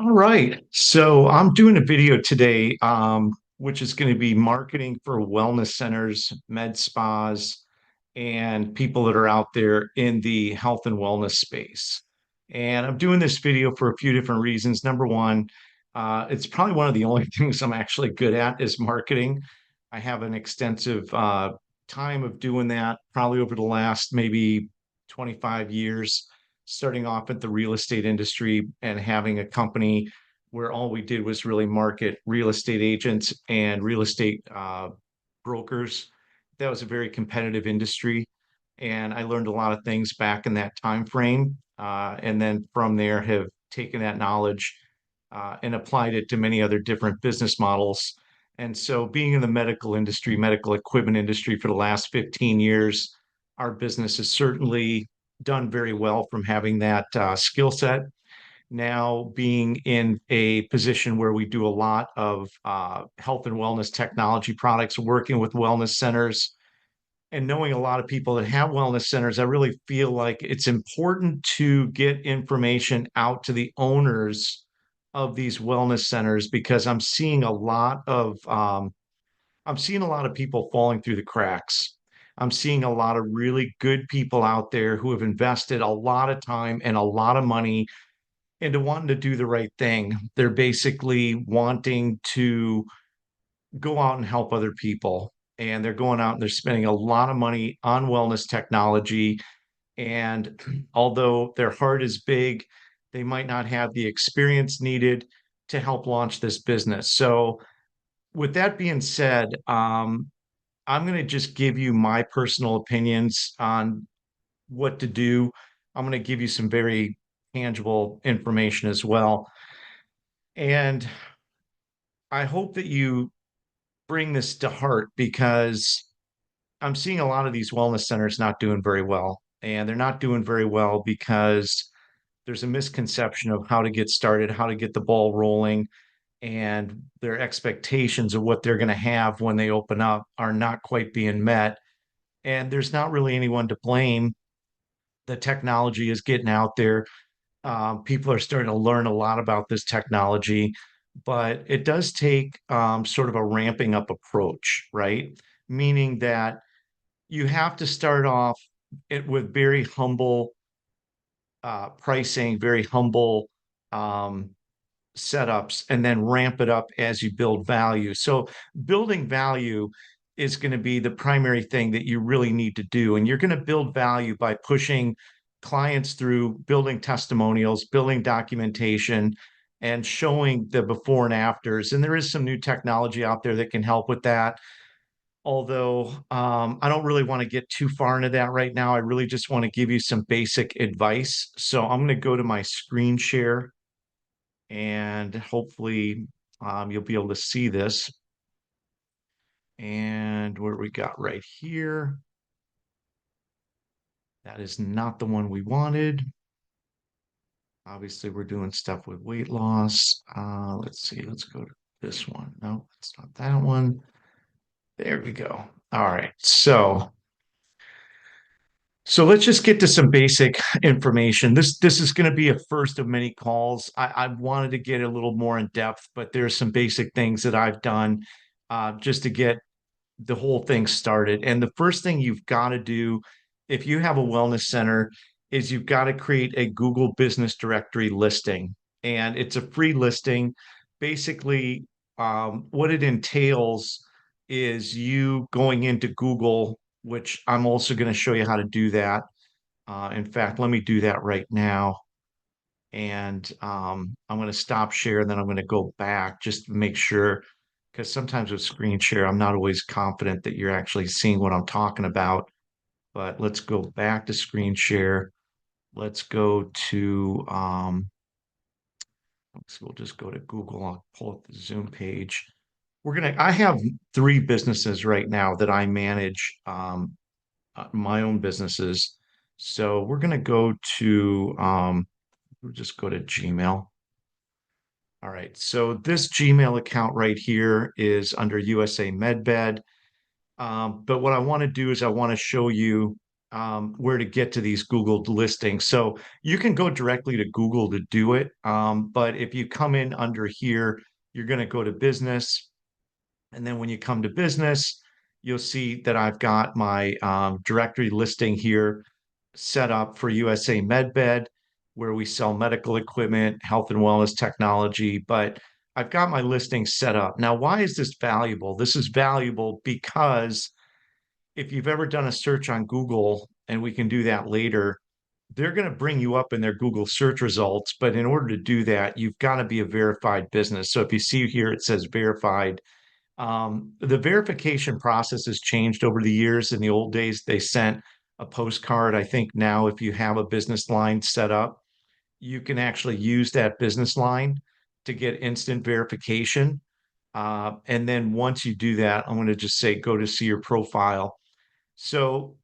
All right. So I'm doing a video today, which is going to be marketing for wellness centers, med spas, and people that are out there in the health and wellness space. And I'm doing this video for a few different reasons. Number one, it's probably one of the only things I'm actually good at is marketing. I have an extensive time of doing that, probably over the last maybe 25 years, starting off at the real estate industry and having a company where all we did was really market real estate agents and real estate brokers. That was a very competitive industry, and I learned a lot of things back in that time frame. And then from there, have taken that knowledge and applied it to many other different business models. And so, being in the medical industry, medical equipment industry for the last 15 years, our business has certainly done very well from having that skill set. Now, being in a position where we do a lot of health and wellness technology products, working with wellness centers, and knowing a lot of people that have wellness centers, I really feel like it's important to get information out to the owners of these wellness centers because I'm seeing a lot of people falling through the cracks. I'm seeing a lot of really good people out there who have invested a lot of time and a lot of money into wanting to do the right thing. They're basically wanting to go out and help other people. And they're going out and they're spending a lot of money on wellness technology. And although their heart is big, they might not have the experience needed to help launch this business. So, with that being said, I'm going to just give you my personal opinions on what to do. I'm going to give you some very tangible information as well. And I hope that you bring this to heart because I'm seeing a lot of these wellness centers not doing very well. And they're not doing very well because there's a misconception of how to get started, how to get the ball rolling, and their expectations of what they're going to have when they open up are not quite being met. And there's not really anyone to blame. The technology is getting out there. People are starting to learn a lot about this technology, but it does take sort of a ramping up approach, right? Meaning that you have to start off with very humble pricing, very humble um, setups, and then ramp it up as you build value. So, building value is going to be the primary thing that you really need to do. And you're going to build value by pushing clients through building testimonials, building documentation, and showing the before and afters. And there is some new technology out there that can help with that. Although I don't really want to get too far into that right now. I really just want to give you some basic advice. So I'm going to go to my screen share and hopefully you'll be able to see this. And where we got right here, that is not the one we wanted. Obviously, we're doing stuff with weight loss. Let's see, let's go to this one. No, it's not that one. There we go. All right. So let's just get to some basic information. This is going to be a first of many calls. I wanted to get a little more in depth, but there's some basic things that I've done just to get the whole thing started. And the first thing you've got to do if you have a wellness center is you've got to create a Google Business Directory listing. And it's a free listing. Basically, what it entails is you going into Google, which I'm also going to show you how to do that. In fact, let me do that right now. And I'm going to stop share, and then I'm going to go back just to make sure, because sometimes with screen share, I'm not always confident that you're actually seeing what I'm talking about. But let's go back to screen share. Let's go to, we'll just go to Google. I'll pull up the Zoom page. I have three businesses right now that I manage, my own businesses. So we're going to go to, we'll just go to Gmail. All right. So this Gmail account right here is under USA MedBed. But what I want to do is I want to show you. where to get to these Google listings. So you can go directly to Google to do it. But if you come in under here, you're going to go to business. And then when you come to business, you'll see that I've got my directory listing here set up for USA MedBed, where we sell medical equipment, health and wellness technology. But I've got my listing set up. Now, why is this valuable? This is valuable because if you've ever done a search on Google, and we can do that later, they're going to bring you up in their Google search results. But in order to do that, you've got to be a verified business. So if you see here, it says verified. The verification process has changed over the years. In the old days, they sent a postcard. I think now, if you have a business line set up, you can actually use that business line to get instant verification. And then once you do that, I'm going to just say go to see your profile. So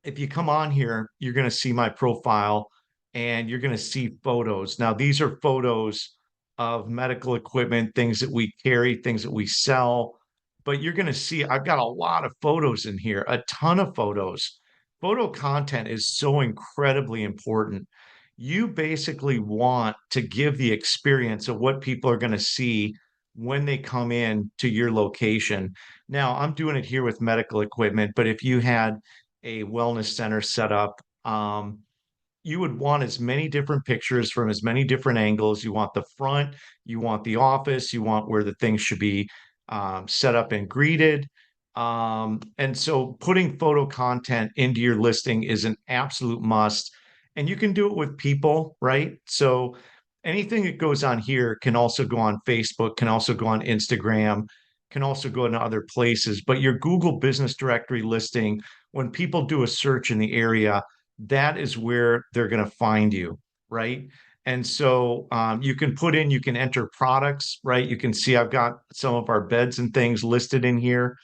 if you come on here, you're going to see my profile and you're going to see photos. Now, these are photos of medical equipment, things that we carry, things that we sell. But you're going to see I've got a lot of photos in here, a ton of photos. Photo content is so incredibly important. You basically want to give the experience of what people are going to see when they come in to your location. Now, I'm doing it here with medical equipment, but if you had a wellness center set up, you would want as many different pictures from as many different angles. You want the front, you want the office, you want where the things should be set up and greeted. And so putting photo content into your listing is an absolute must. And you can do it with people, right? So anything that goes on here can also go on Facebook, can also go on Instagram, can also go into other places. But your Google Business Directory listing, when people do a search in the area, that is where they're going to find you, right? And so you can put in, you can enter products, right? You can see I've got some of our beds and things listed in here.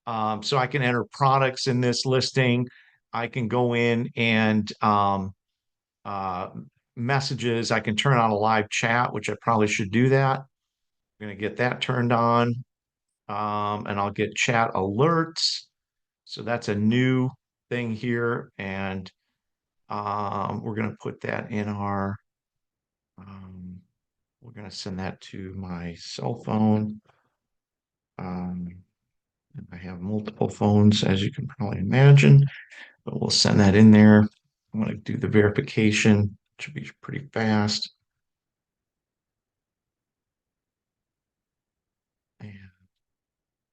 So I can enter products in this listing. I can go in and uh, messages. I can turn on a live chat, which I probably should do that. I'm going to get that turned on. And I'll get chat alerts. So that's a new thing here. And we're going to put that in our, um, we're going to send that to my cell phone. And I have multiple phones, as you can probably imagine, but we'll send that in there. I'm going to do the verification. It should be pretty fast. And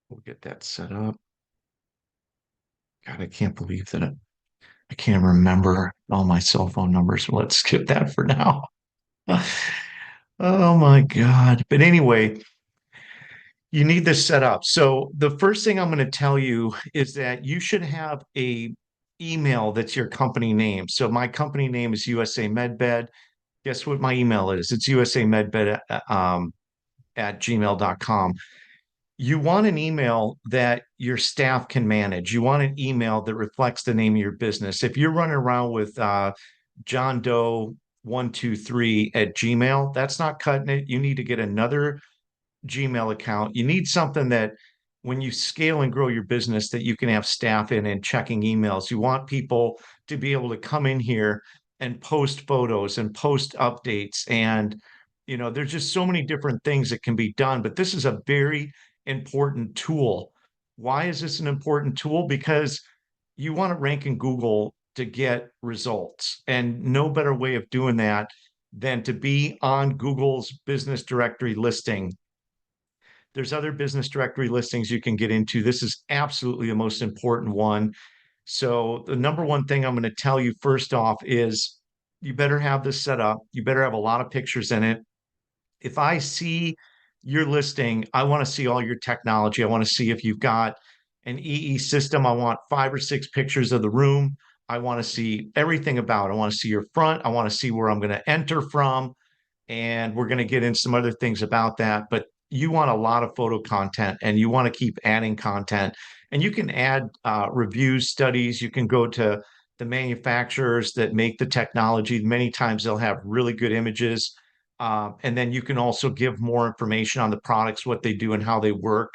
we'll get that set up. God, I can't believe that I can't remember all my cell phone numbers. Let's skip that for now. Oh my God. But anyway, you need this set up. So the first thing I'm going to tell you is that you should have a email that's your company name. So my company name is USA MedBed. Guess what my email is? It's usamedbed at gmail.com. You want an email that your staff can manage. You want an email that reflects the name of your business. If you're running around with John Doe 123 at Gmail, that's not cutting it. You need to get another Gmail account. You need something that when you scale and grow your business, that you can have staff in and checking emails. You want people to be able to come in here and post photos and post updates. And, there's just so many different things that can be done, but this is a very important tool. Why is this an important tool? Because you want to rank in Google to get results. And no better way of doing that than to be on Google's business directory listing. There's other business directory listings you can get into. This is absolutely the most important one. So the number one thing I'm going to tell you first off is you better have this set up. You better have a lot of pictures in it. If I see your listing, I want to see all your technology. I want to see if you've got an EE system. I want 5 or 6 pictures of the room. I want to see everything about it. I want to see your front. I want to see where I'm going to enter from. And we're going to get into some other things about that. But you want a lot of photo content and you want to keep adding content. And you can add reviews, studies. You can go to the manufacturers that make the technology. Many times they'll have really good images. And then you can also give more information on the products, what they do, and how they work.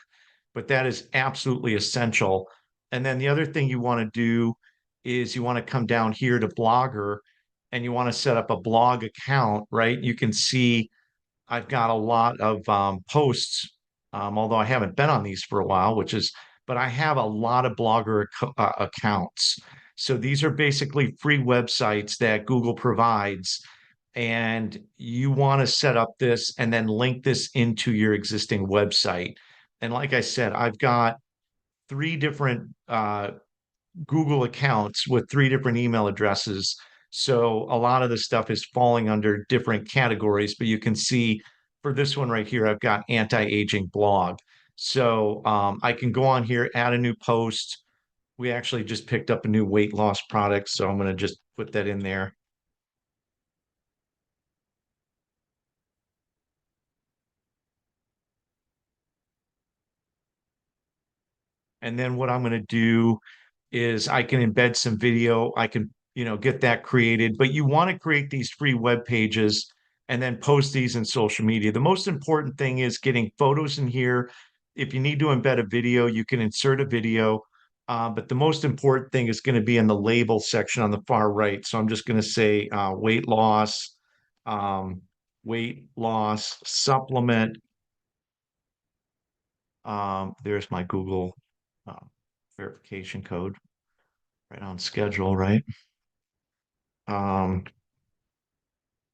But that is absolutely essential. And then the other thing you want to do is you want to come down here to Blogger and you want to set up a blog account, right? You can see I've got a lot of posts, although I haven't been on these for a while, but I have a lot of Blogger accounts. So these are basically free websites that Google provides. And you want to set up this and then link this into your existing website. And like I said, I've got three different Google accounts with three different email addresses. So a lot of the stuff is falling under different categories, but you can see for this one right here, I've got anti-aging blog. So I can go on here, add a new post. We actually just picked up a new weight loss product, so I'm going to just put that in there. And then what I'm going to do is I can embed some video. I can, get that created, but you want to create these free web pages and then post these in social media. The most important thing is getting photos in here. If you need to embed a video, you can insert a video. But the most important thing is going to be in the label section on the far right. So I'm just going to say um, weight loss supplement. There's my Google uh, verification code right on schedule, right? Um,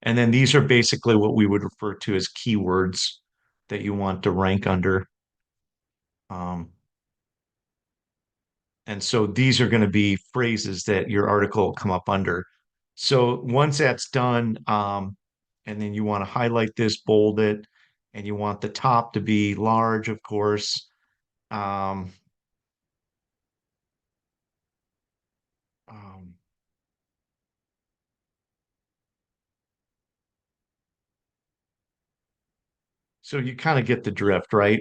and then these are basically what we would refer to as keywords that you want to rank under. Um, and so these are going to be phrases that your article will come up under. So once that's done, and then you want to highlight this, bold it, and you want the top to be large, of course. Um, um, so you kind of get the drift, right?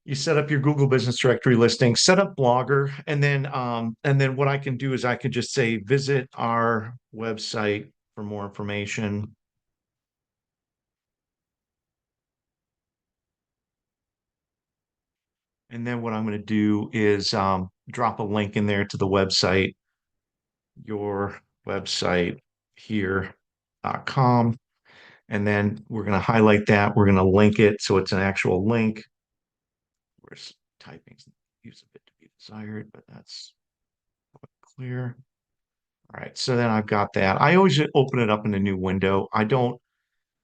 You set up your Google Business Directory listing, set up Blogger, and then what I can do is I can just say visit our website for more information. And then what I'm going to do is drop a link in there to the website, your website here.com. And then we're going to highlight that. We're going to link it so it's an actual link. Where's typing use a bit to be desired, but that's clear. All right, so then I've got that. I always open it up in a new window. I want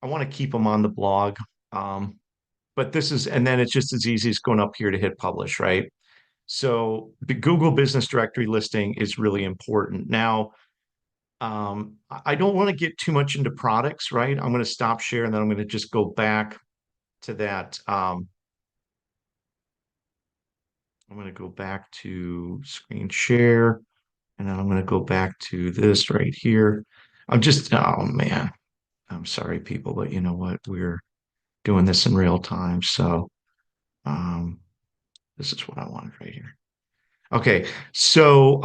to keep them on the blog. Um, but and then it's just as easy as going up here to hit publish, right? So the Google Business Directory listing is really important. Now, I don't want to get too much into products, right? I'm going to stop share and then I'm going to just go back to that. I'm going to go back to screen share and then I'm going to go back to this right here. Oh man, I'm sorry, people, but you know what? We're doing this in real time. So um, this is what I wanted right here. Okay, so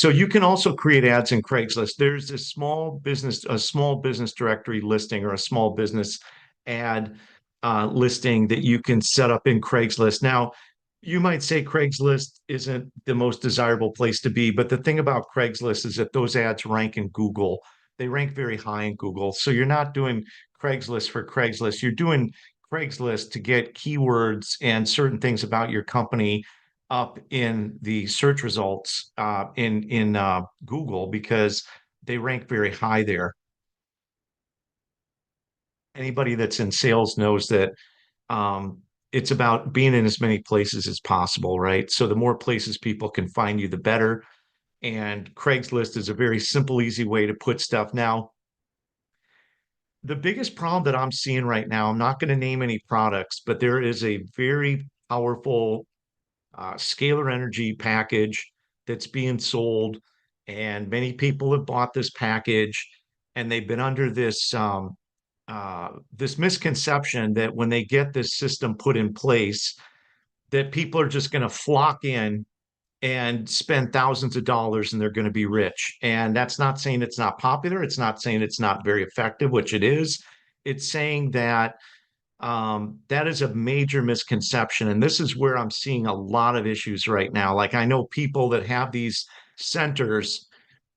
you can also create ads in Craigslist. There's a small business directory listing or a small business ad listing that you can set up in Craigslist. Now, you might say Craigslist isn't the most desirable place to be, but the thing about Craigslist is that those ads rank in Google. They rank very high in Google. So you're not doing Craigslist for Craigslist. You're doing Craigslist to get keywords and certain things about your company up in the search results in Google because they rank very high there. Anybody that's in sales knows that it's about being in as many places as possible, right? So the more places people can find you, the better. And Craigslist is a very simple, easy way to put stuff. Now, the biggest problem that I'm seeing right now, I'm not going to name any products, but there is a very powerful scalar energy package that's being sold, and many people have bought this package, and they've been under this misconception that when they get this system put in place, that people are just going to flock in and spend thousands of dollars and they're going to be rich. And that's not saying it's not popular. It's not saying it's not very effective, which it is. It's saying that that is a major misconception. And this is where I'm seeing a lot of issues right now. Like I know people that have these centers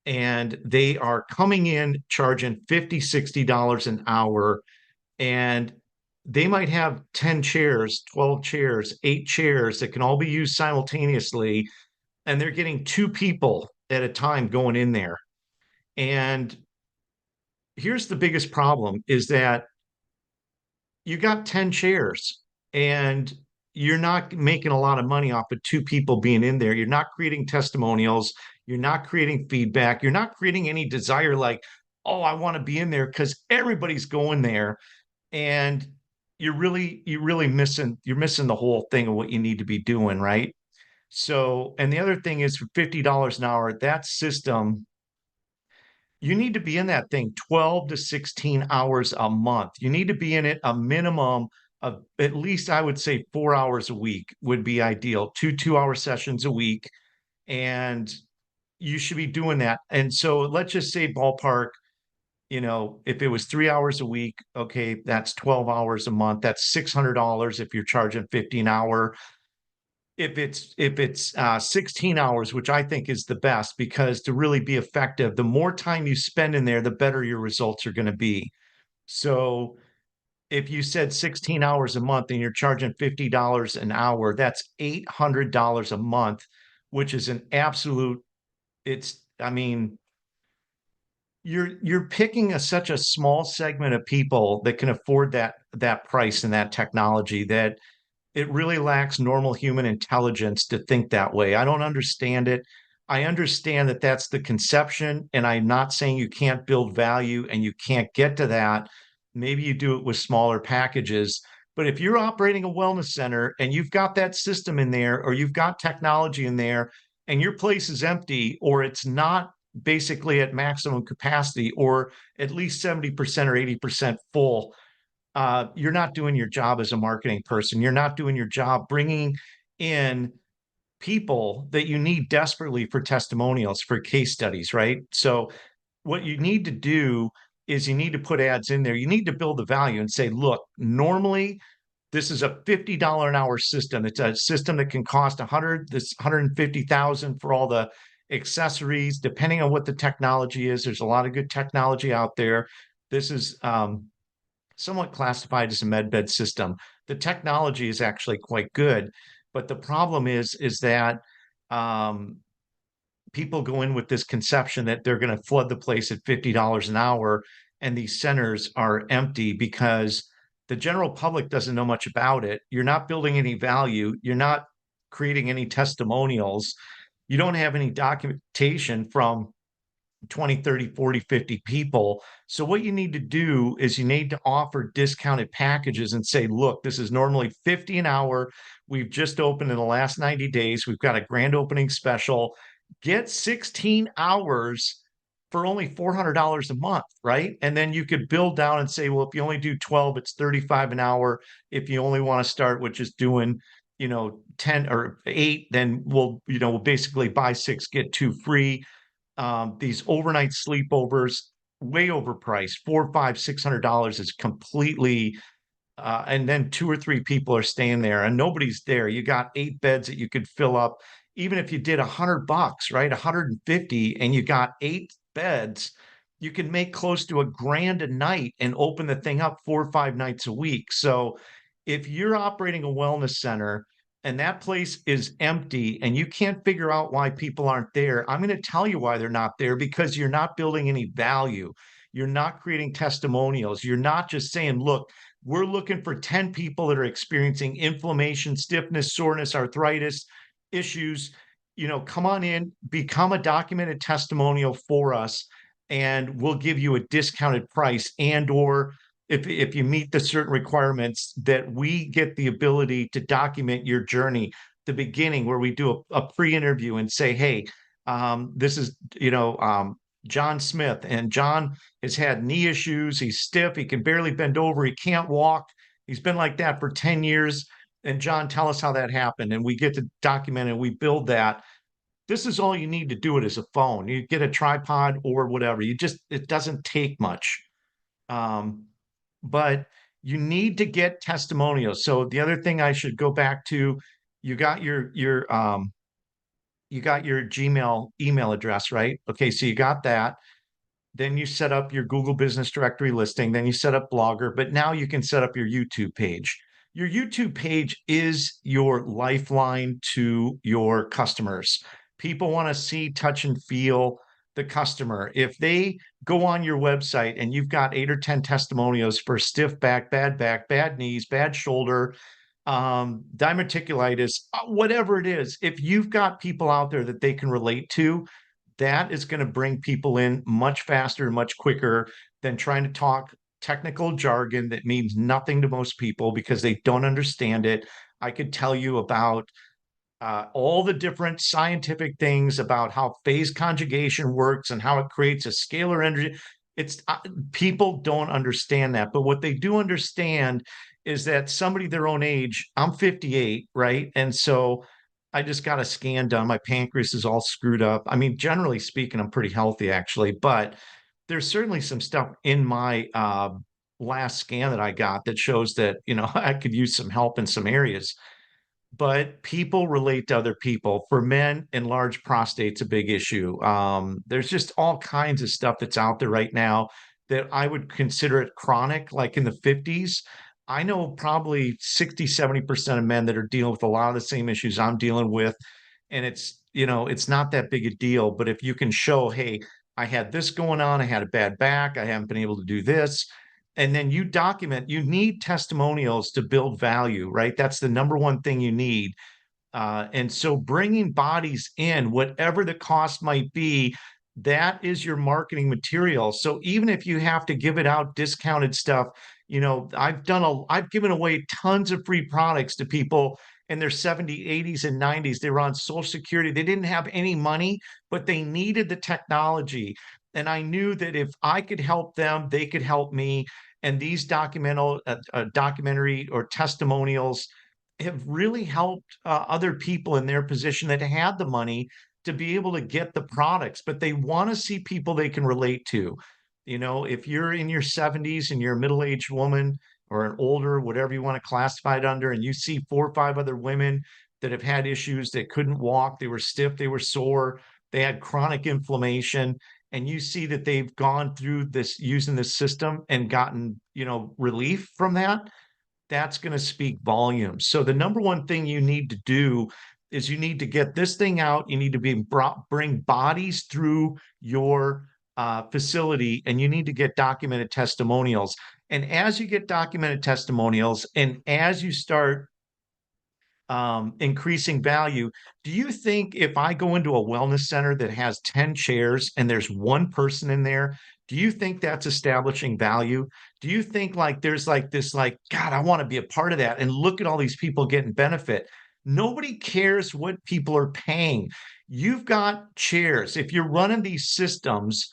and they are coming in charging 50, $60 an hour, and they might have 10 chairs, 12 chairs, 8 chairs that can all be used simultaneously, and they're getting two people at a time going in there. And here's the biggest problem is that you got 10 chairs and you're not making a lot of money off of two people being in there. You're not creating testimonials. You're not creating feedback. You're not creating any desire like, oh, I want to be in there because everybody's going there. And you're missing the whole thing of what you need to be doing, right? So, and the other thing is for $50 an hour, that system, you need to be in that thing 12 to 16 hours a month. You need to be in it a minimum of at least, I would say, 4 hours a week would be ideal, 2 2-hour sessions a week. And you should be doing that. And so let's just say ballpark, if it was 3 hours a week, okay, that's 12 hours a month. That's $600 if you're charging 50 an hour. If it's 16 hours, which I think is the best, because to really be effective, the more time you spend in there, the better your results are going to be. So if you said 16 hours a month and you're charging $50 an hour, that's $800 a month, which is an absolute, I mean, you're picking such a small segment of people that can afford that price and that technology, that it really lacks normal human intelligence to think that way. I don't understand it. I understand that that's the conception, and I'm not saying you can't build value and you can't get to that. Maybe you do it with smaller packages. But if you're operating a wellness center and you've got that system in there, or you've got technology in there, and your place is empty, or it's not basically at maximum capacity, or at least 70% or 80% full, you're not doing your job as a marketing person. You're not doing your job bringing in people that you need desperately for testimonials, for case studies, right? So, what you need to do is you need to put ads in there. You need to build the value and say, look, normally this is a $50 an hour system. It's a system that can cost 150,000 for all the accessories, depending on what the technology is. There's a lot of good technology out there. This is somewhat classified as a med bed system. The technology is actually quite good, but the problem is that um, people go in with this conception that they're going to flood the place at $50 an hour, and these centers are empty because the general public doesn't know much about it. You're not building any value. You're not creating any testimonials. You don't have any documentation from 20, 30, 40, 50 people. So what you need to do is you need to offer discounted packages and say, look, this is normally 50 an hour. We've just opened in the last 90 days. We've got a grand opening special. Get 16 hours for only $400 a month, right? And then you could build down and say, well, if you only do 12, it's 35 an hour. If you only want to start with just doing 10 or 8, then we'll basically buy 6, get 2 free. These overnight sleepovers, way overpriced, 4, 5, $600 is completely, and then 2 or 3 people are staying there and nobody's there. You got 8 beds that you could fill up. Even if you did $100, right? 150, and you got 8 beds, you can make close to $1,000 a night and open the thing up 4 or 5 nights a week. So if you're operating a wellness center and that place is empty and you can't figure out why people aren't there, I'm going to tell you why they're not there, because you're not building any value. You're not creating testimonials. You're not just saying, look, we're looking for 10 people that are experiencing inflammation, stiffness, soreness, arthritis issues. Come on in, become a documented testimonial for us, and we'll give you a discounted price, and or if you meet the certain requirements, that we get the ability to document your journey, the beginning, where we do a pre-interview and say, hey, this is John Smith, and John has had knee issues. He's stiff. He can barely bend over. He can't walk. He's been like that for 10 years. And John, tell us how that happened. And we get to document and we build that. This is all you need to do it as a phone. You get a tripod or whatever. It doesn't take much. Um, but you need to get testimonials. So the other thing I should go back to, you got your you got your Gmail email address, right? Okay, so you got that. Then you set up your Google Business Directory listing. Then you set up Blogger, but now you can set up your YouTube page. Your YouTube page is your lifeline to your customers. People want to see, touch, and feel the customer. If they go on your website and you've got 8 or 10 testimonials for stiff back, bad knees, bad shoulder, diverticulitis, whatever it is, if you've got people out there that they can relate to, that is going to bring people in much faster and much quicker than trying to talk technical jargon that means nothing to most people because they don't understand it. I could tell you about all the different scientific things about how phase conjugation works and how it creates a scalar energy. It's people don't understand that, but what they do understand is that somebody their own age, I'm 58, right? And so I just got a scan done. My pancreas is all screwed up. I mean, generally speaking, I'm pretty healthy actually, but there's certainly some stuff in my last scan that I got that shows that, I could use some help in some areas, but people relate to other people. For men, enlarged prostate's a big issue. There's just all kinds of stuff that's out there right now that I would consider it chronic, like in the 50s. I know probably 60, 70% of men that are dealing with a lot of the same issues I'm dealing with. And it's not that big a deal. But if you can show, hey, I had this going on, I had a bad back, I haven't been able to do this, and then you document, you need testimonials to build value, right? That's the number one thing you need. And so bringing bodies in, whatever the cost might be, that is your marketing material. So even if you have to give it out discounted stuff, I've given away tons of free products to people in their 70s, 80s, and 90s. They were on Social Security. They didn't have any money, but they needed the technology. And I knew that if I could help them, they could help me. And these documentary or testimonials have really helped other people in their position that had the money to be able to get the products, but they want to see people they can relate to. If you're in your 70s and you're a middle-aged woman or an older, whatever you want to classify it under, and you see 4 or 5 other women that have had issues that couldn't walk, they were stiff, they were sore, they had chronic inflammation, and you see that they've gone through this using this system and gotten, relief from that, that's going to speak volumes. So the number one thing you need to do is you need to get this thing out. You need to bring bodies through your facility, and you need to get documented testimonials. And as you get documented testimonials, and as you start increasing value, do you think if I go into a wellness center that has 10 chairs and there's one person in there, do you think that's establishing value? Do you think like there's like this, like, God, I want to be a part of that and look at all these people getting benefit? Nobody cares what people are paying. You've got chairs. If you're running these systems,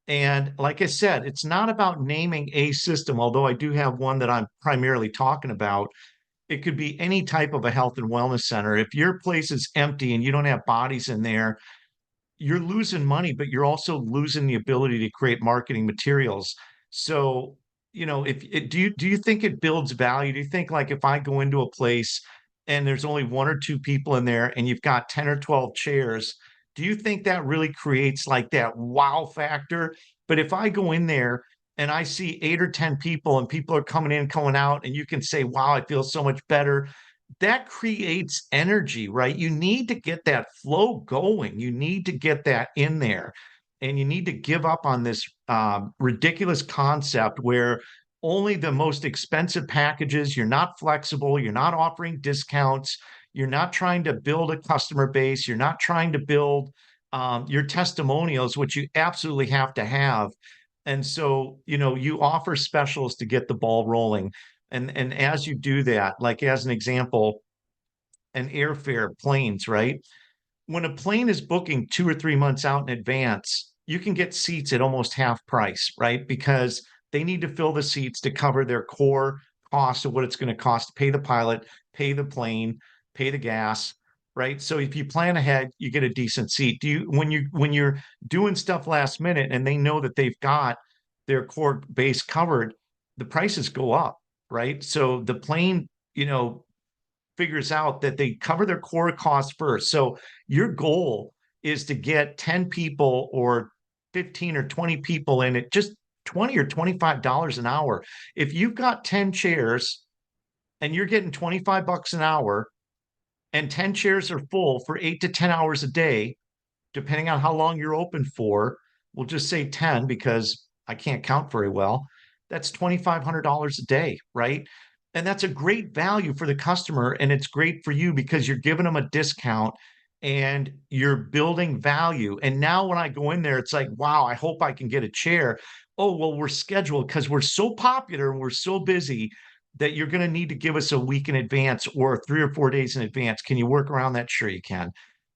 and like I said, it's not about naming a system, although I do have one that I'm primarily talking about. It could be any type of a health and wellness center. If your place is empty and you don't have bodies in there, you're losing money, but you're also losing the ability to create marketing materials. So, if it, do you think it builds value? Do you think like if I go into a place and there's only 1 or 2 people in there and you've got 10 or 12 chairs, do you think that really creates like that wow factor? But if I go in there and I see 8 or 10 people and people are coming in, coming out, and you can say, wow, I feel so much better, that creates energy, right? You need to get that flow going. You need to get that in there. And you need to give up on this ridiculous concept where only the most expensive packages, you're not flexible, you're not offering discounts, you're not trying to build a customer base, you're not trying to build your testimonials, which you absolutely have to have. And so, you offer specials to get the ball rolling. And as you do that, like as an example, an airfare, planes, right? When a plane is booking 2 or 3 months out in advance, you can get seats at almost half price, right? Because they need to fill the seats to cover their core cost of what it's going to cost to pay the pilot, pay the plane, pay the gas, right? So if you plan ahead, you get a decent seat. Do you when you're doing stuff last minute and they know that they've got their core base covered, the prices go up, right? So the plane, figures out that they cover their core costs first. So your goal is to get 10 people or 15 or 20 people in it, just 20 or $25 an hour. If you've got 10 chairs and you're getting 25 bucks an hour and 10 chairs are full for 8 to 10 hours a day, depending on how long you're open for, we'll just say 10 because I can't count very well. That's $2,500 a day, right? And that's a great value for the customer. And it's great for you because you're giving them a discount and you're building value. And now when I go in there, it's like, wow, I hope I can get a chair. Oh, well, we're scheduled because we're so popular and we're so busy that you're going to need to give us a week in advance or 3 or 4 days in advance. Can you work around that? Sure, you can.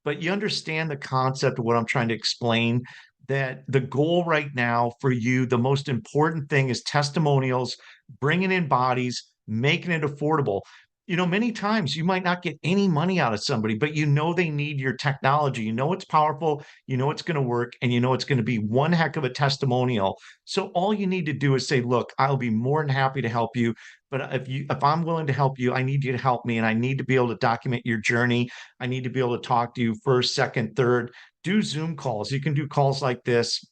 But you understand the concept of what I'm trying to explain, that the goal right now for you, the most important thing is testimonials, bringing in bodies, making it affordable. Many times you might not get any money out of somebody, but they need your technology. It's powerful, it's going to work, and it's going to be one heck of a testimonial. So all you need to do is say, look, I'll be more than happy to help you. But if I'm willing to help you, I need you to help me, and I need to be able to document your journey. I need to be able to talk to you first, second, third. Do Zoom calls. You can do calls like this.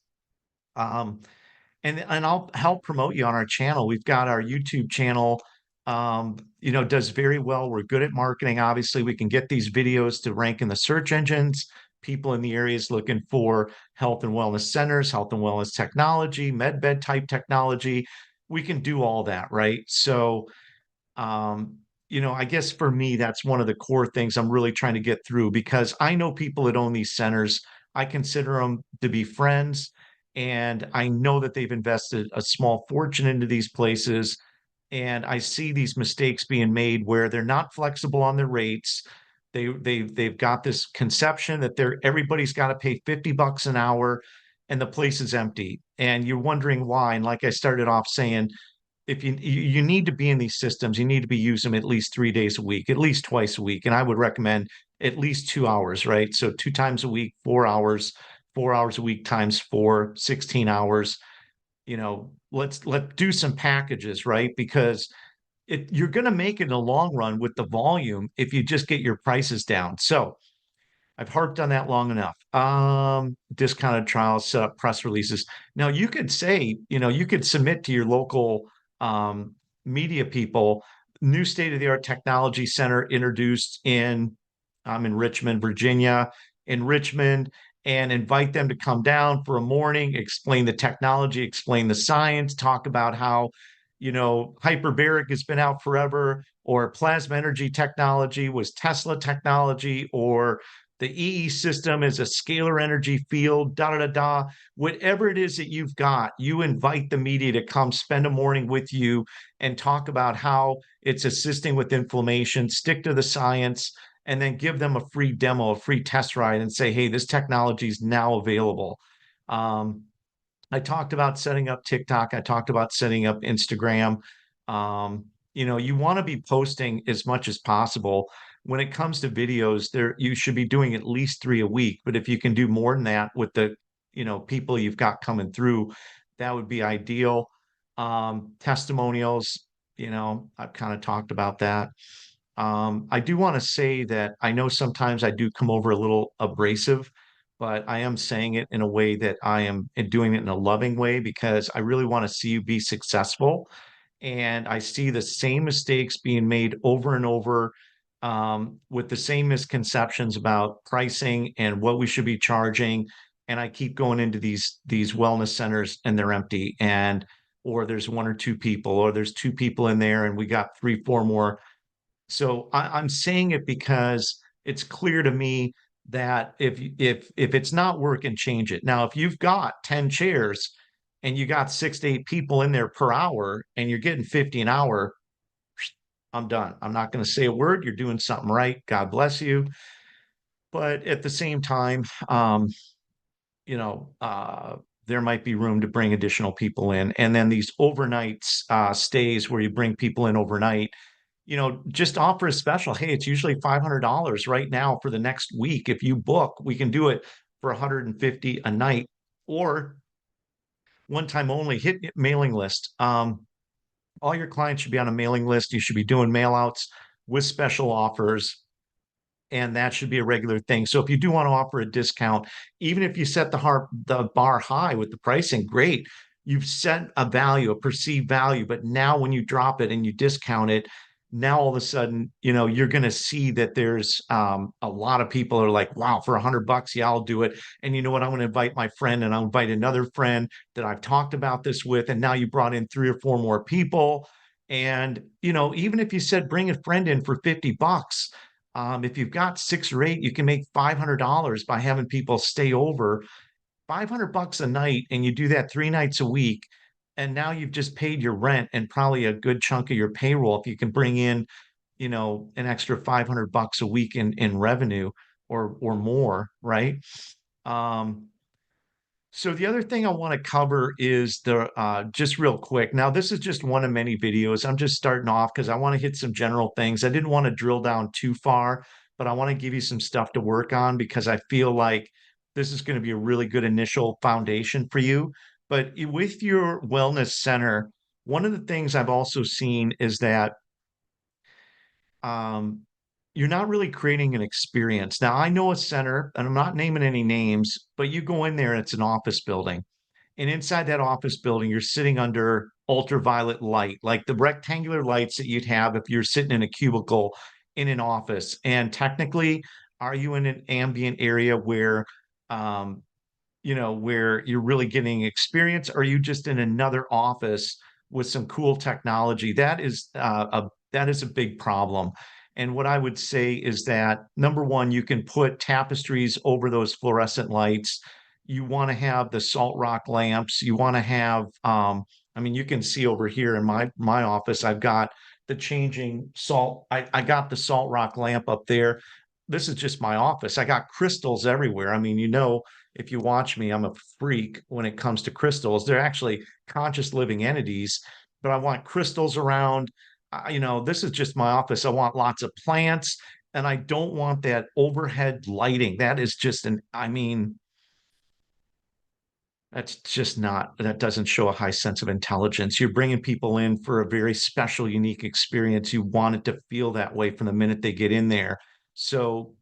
Um, and I'll help promote you on our channel. We've got our YouTube channel, does very well. We're good at marketing. Obviously, we can get these videos to rank in the search engines. People in the areas looking for health and wellness centers, health and wellness technology, med bed type technology. We can do all that, right? So um, I guess for me, that's one of the core things I'm really trying to get through because I know people that own these centers. I consider them to be friends, and I know that they've invested a small fortune into these places. And I see these mistakes being made where they're not flexible on their rates. They've got this conception that everybody's got to pay 50 bucks an hour and the place is empty. And you're wondering why. And like I started off saying, if you need to be in these systems, you need to be using them at least 3 days a week, at least twice a week. And I would recommend at least 2 hours, right? So 2 times a week, 4 hours, 4 hours a week times four, 16 hours. Let's do some packages, right? Because you're going to make it in the long run with the volume if you just get your prices down. So I've harped on that long enough. Discounted trials, set up press releases. Now you could say, you could submit to your local um, media people, new state-of-the-art technology center introduced in, I'm in Richmond, Virginia, in Richmond, and invite them to come down for a morning, explain the technology, explain the science, talk about how, hyperbaric has been out forever, or plasma energy technology was Tesla technology, or the EE system is a scalar energy field, da da da da. Whatever it is that you've got, you invite the media to come spend a morning with you and talk about how it's assisting with inflammation, stick to the science, and then give them a free demo, a free test ride, and say, hey, this technology is now available. Um, I talked about setting up TikTok. I talked about setting up Instagram. You want to be posting as much as possible. When it comes to videos, you should be doing at least 3 a week. But if you can do more than that with the, people you've got coming through, that would be ideal. Testimonials, I've kind of talked about that. I do want to say that I know sometimes I do come over a little abrasive, but I am saying it in a way that I am doing it in a loving way because I really want to see you be successful. And I see the same mistakes being made over and over with the same misconceptions about pricing and what we should be charging. And I keep going into these wellness centers and they're empty, and or there's one or two people, or there's two people in there, and we got three, four more. So I'm saying it because it's clear to me that if it's not working, change it. Now, if you've got 10 chairs and you got 6 to 8 people in there per hour and you're getting 50 an hour, I'm done. I'm not going to say a word. You're doing something right. God bless you. But at the same time, you know, uh, there might be room to bring additional people in. And then these overnight stays where you bring people in overnight, just offer a special. Hey, it's usually $500 right now for the next week. If you book, we can do it for 150 a night or one time only. Hit mailing list. All your clients should be on a mailing list. You should be doing mail outs with special offers, and that should be a regular thing. So if you do want to offer a discount, even if you set the bar high with the pricing, great. You've set a value, a perceived value, but now when you drop it and you discount it, now all of a sudden, you're going to see that there's a lot of people are like, wow, for $100, yeah, I'll do it. And you know what? I'm going to invite my friend and I'll invite another friend that I've talked about this with. And now you brought in three or four more people. And, even if you said bring a friend in for $50, if you've got six or eight, you can make $500 by having people stay over. $500 a night, and you do that 3 nights a week. And now you've just paid your rent and probably a good chunk of your payroll if you can bring in, an extra $500 a week in revenue or more, right? Um, so the other thing I want to cover is the just real quick. Now, this is just one of many videos. I'm just starting off because I want to hit some general things. I didn't want to drill down too far, but I want to give you some stuff to work on because I feel like this is going to be a really good initial foundation for you. But with your wellness center, one of the things I've also seen is that um, you're not really creating an experience. Now, I know a center, and I'm not naming any names, but you go in there and it's an office building, and inside that office building, you're sitting under ultraviolet light, like the rectangular lights that you'd have if you're sitting in a cubicle in an office. And technically, are you in an ambient area um, where you're really getting experience? Or are you just in another office with some cool technology? That is a big problem. And what I would say is that number one, you can put tapestries over those fluorescent lights. You want to have the salt rock lamps. You want to have, I mean, you can see over here in my office, I've got the changing salt. I got the salt rock lamp up there. This is just my office. I got crystals everywhere. I mean, if you watch me, I'm a freak when it comes to crystals. They're actually conscious living entities, but I want crystals around. This is just my office. I want lots of plants, and I don't want that overhead lighting. That is just I mean, that's just not, that doesn't show a high sense of intelligence. You're bringing people in for a very special, unique experience. You want it to feel that way from the minute they get in there. So,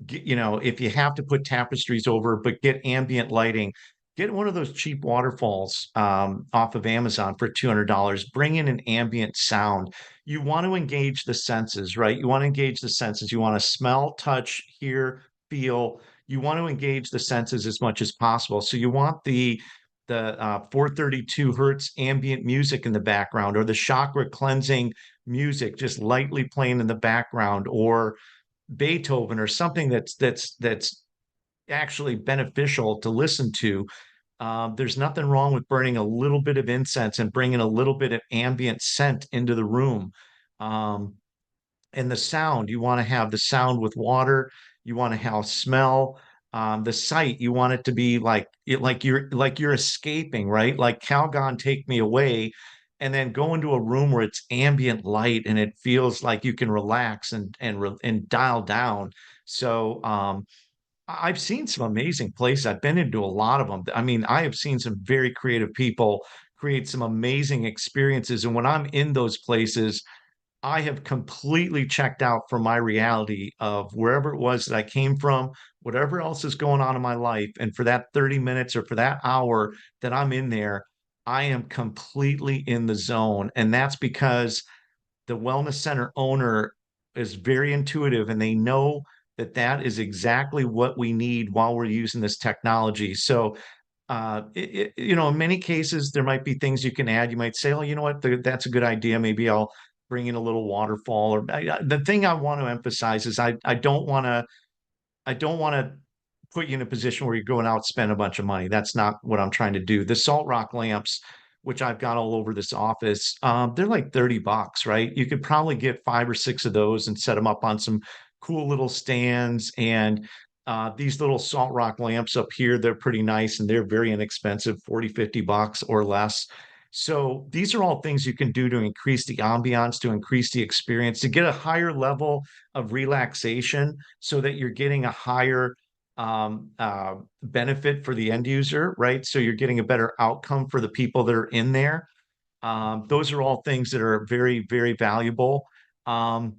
if you have to put tapestries over, but get ambient lighting, get one of those cheap waterfalls off of Amazon for $200. Bring in an ambient sound. You want to engage the senses, right? You want to engage the senses. You want to smell, touch, hear, feel. You want to engage the senses as much as possible. So you want the 432 hertz ambient music in the background, or the chakra cleansing music just lightly playing in the background, or Beethoven, or something that's actually beneficial to listen to. There's nothing wrong with burning a little bit of incense and bringing a little bit of ambient scent into the room. Um, and the sound, you want to have the sound with water. You want to have smell. The sight, you want it to be like you're escaping, right? Like Calgon, take me away, and then go into a room where it's ambient light and it feels like you can relax and dial down. So I've seen some amazing places. I've been into a lot of them. I mean, I have seen some very creative people create some amazing experiences, and when I'm in those places, I have completely checked out from my reality of wherever it was that I came from, whatever else is going on in my life. And for that 30 minutes or for that hour that I'm in there, I am completely in the zone. And that's because the wellness center owner is very intuitive, and they know that that is exactly what we need while we're using this technology. So in many cases, there might be things you can add. You might say, oh, you know what, that's a good idea. Maybe I'll bring in a little waterfall. Or the thing I want to emphasize is I don't want to put you in a position where you're going out and spend a bunch of money. That's not what I'm trying to do. The salt rock lamps, which I've got all over this office, they're like $30, right? You could probably get five or six of those and set them up on some cool little stands. And these little salt rock lamps up here, they're pretty nice and they're very inexpensive, 40, $50 or less. So these are all things you can do to increase the ambiance, to increase the experience, to get a higher level of relaxation so that you're getting a higher benefit for the end user, right? So you're getting a better outcome for the people that are in there. Those are all things that are very, very valuable. Um,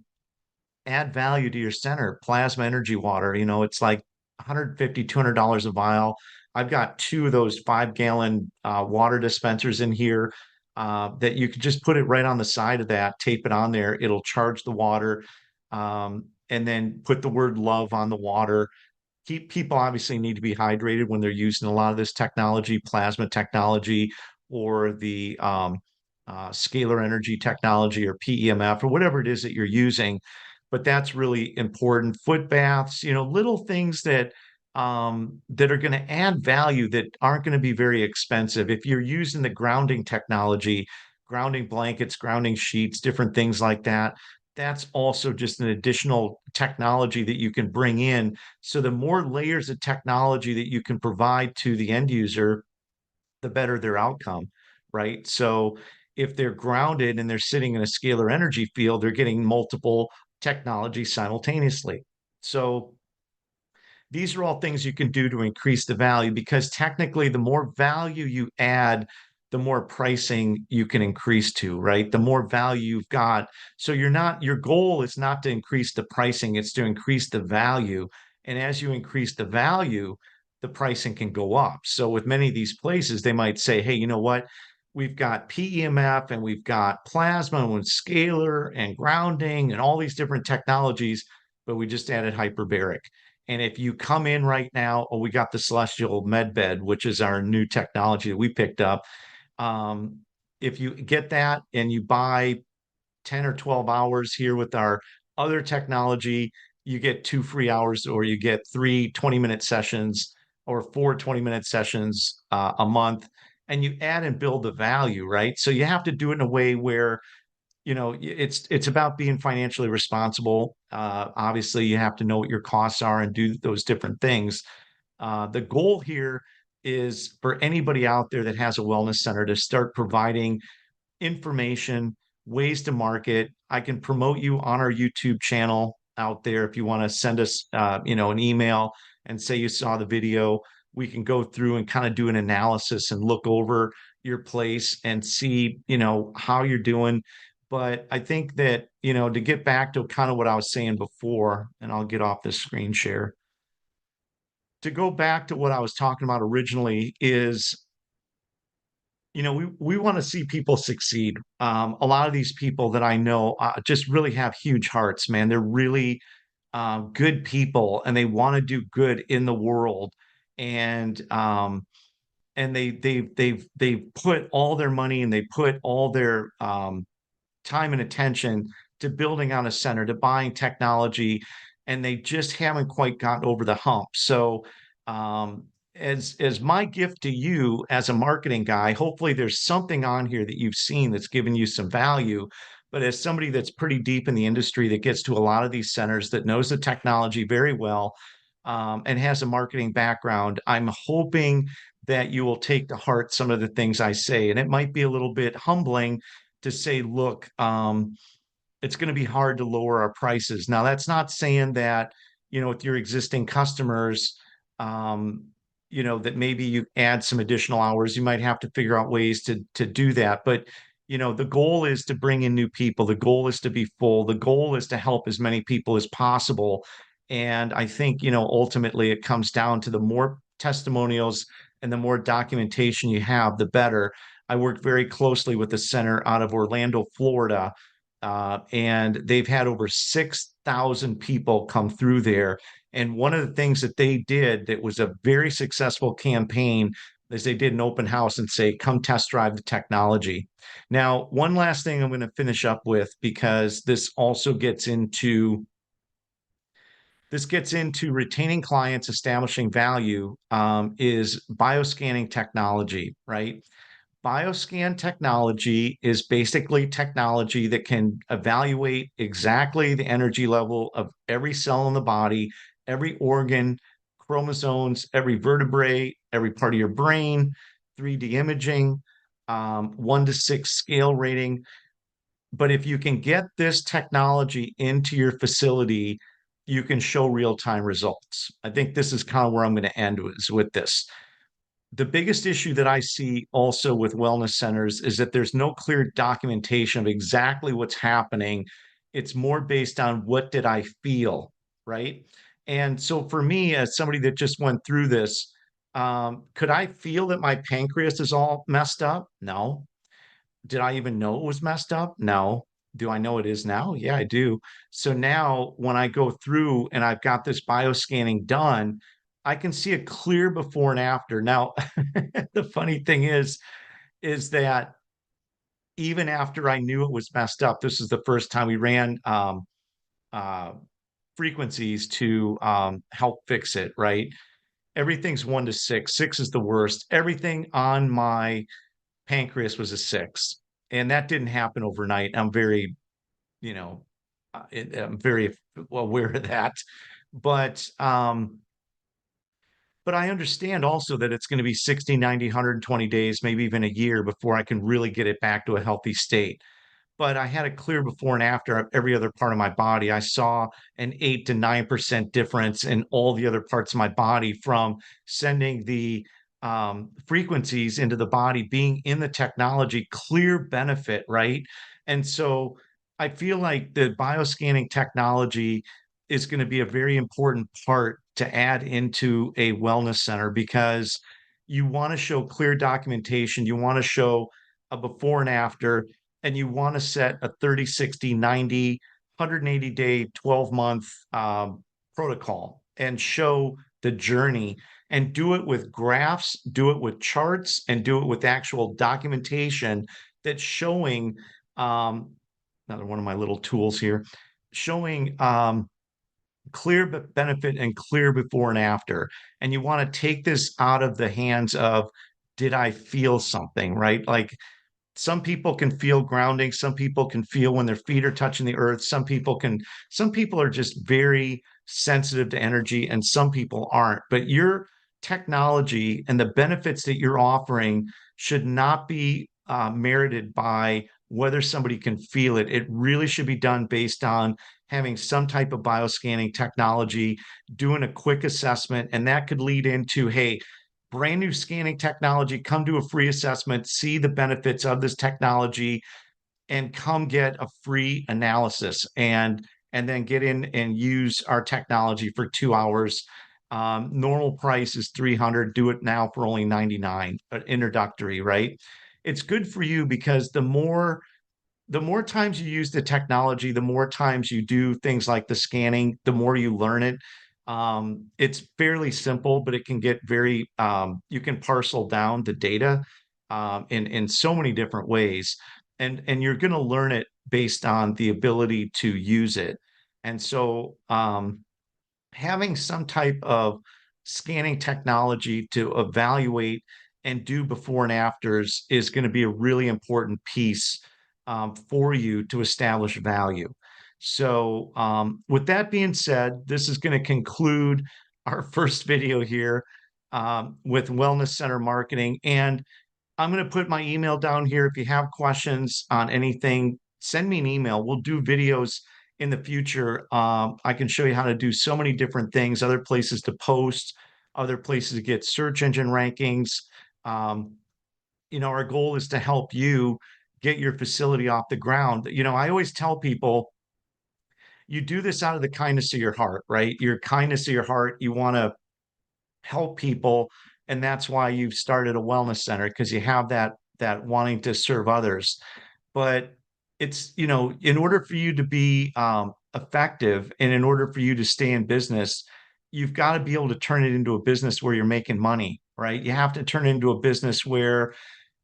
add value to your center. Plasma energy water, it's like 150, $200 a vial. I've got two of those 5-gallon water dispensers in here that you could just put it right on the side of that, tape it on there. It'll charge the water, and then put the word love on the water. People obviously need to be hydrated when they're using a lot of this technology, plasma technology, or the scalar energy technology, or PEMF, or whatever it is that you're using. But that's really important. Foot baths, little things that are going to add value that aren't going to be very expensive. If you're using the grounding technology, grounding blankets, grounding sheets, different things like that, that's also just an additional technology that you can bring in. So the more layers of technology that you can provide to the end user, the better their outcome, right? So if they're grounded and they're sitting in a scalar energy field, they're getting multiple technologies simultaneously. So these are all things you can do to increase the value, because technically the more value you add, the more pricing you can increase to, right? The more value you've got. So your goal is not to increase the pricing, it's to increase the value. And as you increase the value, the pricing can go up. So with many of these places, they might say, hey, you know what? We've got PEMF and we've got plasma and scalar and grounding and all these different technologies, but we just added hyperbaric. And if you come in right now, oh, we got the celestial med bed, which is our new technology that we picked up. Um, if you get that and you buy 10 or 12 hours here with our other technology, you get 2 free hours, or you get 3 20-minute sessions, or 4 20-minute sessions a month. And you add and build the value, right? So you have to do it in a way where it's about being financially responsible. Obviously, you have to know what your costs are and do those different things. The goal here is for anybody out there that has a wellness center to start providing information, ways to market. I can promote you on our YouTube channel out there. If you want to send us, an email and say you saw the video, we can go through and kind of do an analysis and look over your place and see, how you're doing. But I think that, to get back to kind of what I was saying before, and I'll get off this screen share. To go back to what I was talking about originally is, we want to see people succeed. A lot of these people that I know just really have huge hearts, man. They're really good people, and they want to do good in the world. And they've put all their money, and they put all their time and attention to building out a center, to buying technology, and they just haven't quite gotten over the hump. So, um, as my gift to you as a marketing guy, hopefully there's something on here that you've seen that's given you some value. But as somebody that's pretty deep in the industry, that gets to a lot of these centers, that knows the technology very well, and has a marketing background, I'm hoping that you will take to heart some of the things I say. And it might be a little bit humbling to say, look, it's going to be hard to lower our prices. Now, that's not saying that, with your existing customers, that maybe you add some additional hours. You might have to figure out ways to do that. But, the goal is to bring in new people. The goal is to be full. The goal is to help as many people as possible. And I think, ultimately it comes down to the more testimonials and the more documentation you have, the better. I worked very closely with the center out of Orlando, Florida, and they've had over 6,000 people come through there. And one of the things that they did that was a very successful campaign is they did an open house and say, come test drive the technology. Now, one last thing I'm going to finish up with, because this gets into retaining clients, establishing value, is bioscanning technology, right? Bioscan technology is basically technology that can evaluate exactly the energy level of every cell in the body, every organ, chromosomes, every vertebrae, every part of your brain, 3D imaging, 1 to 6 scale rating. But if you can get this technology into your facility, you can show real-time results. I think this is kind of where I'm going to end with this. The biggest issue that I see also with wellness centers is that there's no clear documentation of exactly what's happening It's more based on what did I feel, right? And so for me, as somebody that just went through this, could I feel that my pancreas is all messed up? No. Did I even know it was messed up? No. Do I know it is now? Yeah, I do. So now when I go through and I've got this bioscanning done, I can see a clear before and after. Now, the funny thing is that even after I knew it was messed up, this is the first time we ran uh, frequencies to help fix it, right? Everything's 1 to 6. 6 is the worst. Everything on my pancreas was a 6. And that didn't happen overnight. I'm very, you know, I'm very well aware of that. But um, but I understand also that it's going to be 60, 90, 120 days, maybe even a year before I can really get it back to a healthy state. But I had a clear before and after of every other part of my body. I saw an 8 to 9% difference in all the other parts of my body from sending the frequencies into the body, being in the technology, clear benefit, right? And so I feel like the bioscanning technology is going to be a very important part to add into a wellness center because you want to show clear documentation, you want to show a before and after, and you want to set a 30, 60, 90, 180 day, 12-month protocol and show the journey and do it with graphs, do it with charts, and do it with actual documentation that's showing another one of my little tools here, showing clear benefit and clear before and after. And you want to take this out of the hands of, did I feel something, right? Like some people can feel grounding, some people can feel when their feet are touching the earth, some people are just very sensitive to energy and some people aren't. But your technology and the benefits that you're offering should not be merited by whether somebody can feel it. It really should be done based on having some type of bioscanning technology, doing a quick assessment, and that could lead into, hey, brand new scanning technology, come to a free assessment, see the benefits of this technology, and come get a free analysis and then get in and use our technology for 2 hours. Normal price is 300. Do it now for only 99, introductory, right? It's good for you because the more times you use the technology, the more times you do things like the scanning, the more you learn it. It's fairly simple, but it can get very, you can parcel down the data in so many different ways. And you're going to learn it based on the ability to use it. And so having some type of scanning technology to evaluate and do before and afters is going to be a really important piece for you to establish value. So, with that being said, this is going to conclude our first video here with Wellness Center Marketing. And I'm going to put my email down here. If you have questions on anything, send me an email. We'll do videos in the future. I can show you how to do so many different things, other places to post, other places to get search engine rankings. Um, our goal is to help you get your facility off the ground. I always tell people, you do this out of the kindness of your heart, right? Your kindness of your heart, you want to help people, and that's why you've started a wellness center because you have that wanting to serve others. But it's, in order for you to be effective and in order for you to stay in business, you've got to be able to turn it into a business where you're making money, right? You have to turn it into a business where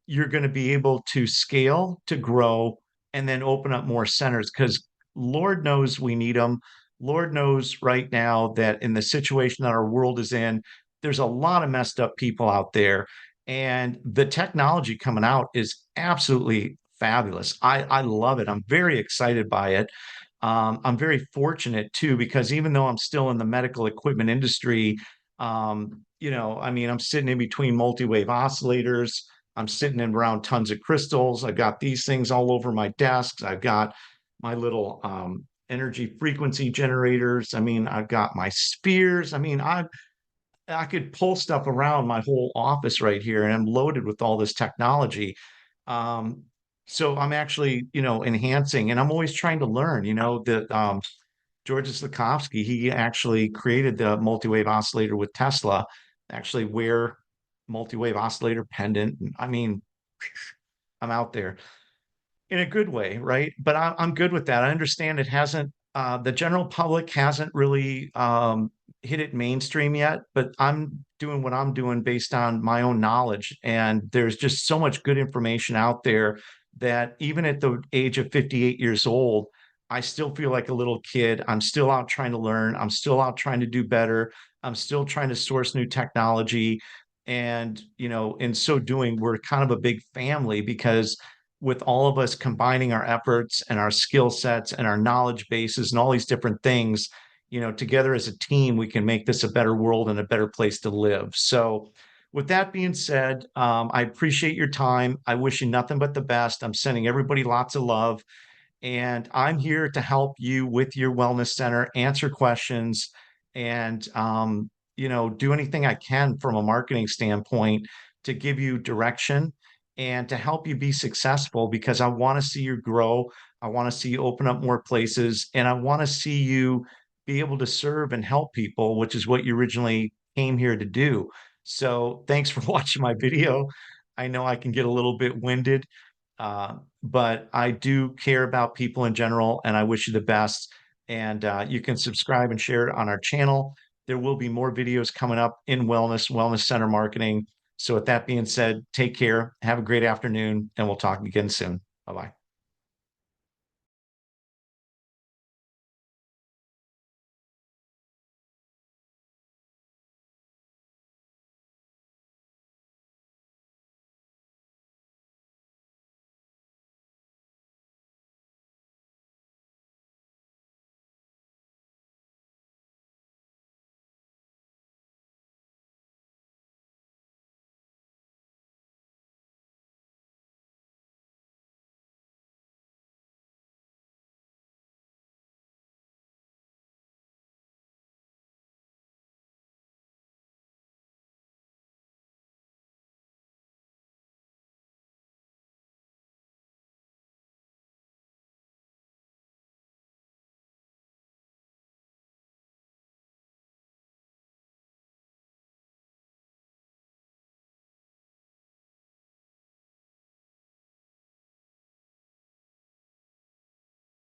you're going to be able to scale, to grow, and then open up more centers because Lord knows we need them. Lord knows right now that in the situation that our world is in, there's a lot of messed up people out there. And the technology coming out is absolutely fabulous. I love it. I'm very excited by it. I'm very fortunate too, because even though I'm still in the medical equipment industry, I mean, I'm sitting in between multi-wave oscillators. I'm sitting in around tons of crystals. I've got these things all over my desks. I've got my little energy frequency generators. I mean, I've got my spheres. I mean, I could pull stuff around my whole office right here, and I'm loaded with all this technology. Um, So I'm actually, enhancing, and I'm always trying to learn. That George Slakowski, he actually created the multi-wave oscillator with Tesla. Actually, wear multi-wave oscillator pendant. I mean, I'm out there in a good way, right? But I'm good with that. I understand it hasn't, the general public hasn't really hit it mainstream yet, but I'm doing what I'm doing based on my own knowledge. And there's just so much good information out there that even at the age of 58 years old, I still feel like a little kid. I'm still out trying to learn. I'm still out trying to do better. I'm still trying to source new technology. And, in so doing, we're kind of a big family because with all of us combining our efforts and our skill sets and our knowledge bases and all these different things, together as a team, we can make this a better world and a better place to live. So, with that being said, I appreciate your time. I wish you nothing but the best. I'm sending everybody lots of love. And I'm here to help you with your wellness center, answer questions, and do anything I can from a marketing standpoint to give you direction and to help you be successful because I want to see you grow. I want to see you open up more places, and I want to see you be able to serve and help people, which is what you originally came here to do. So thanks for watching my video. I know I can get a little bit winded, but I do care about people in general, and I wish you the best. And you can subscribe and share it on our channel. There will be more videos coming up in wellness center marketing. So, with that being said, take care, have a great afternoon, and we'll talk again soon. Bye bye.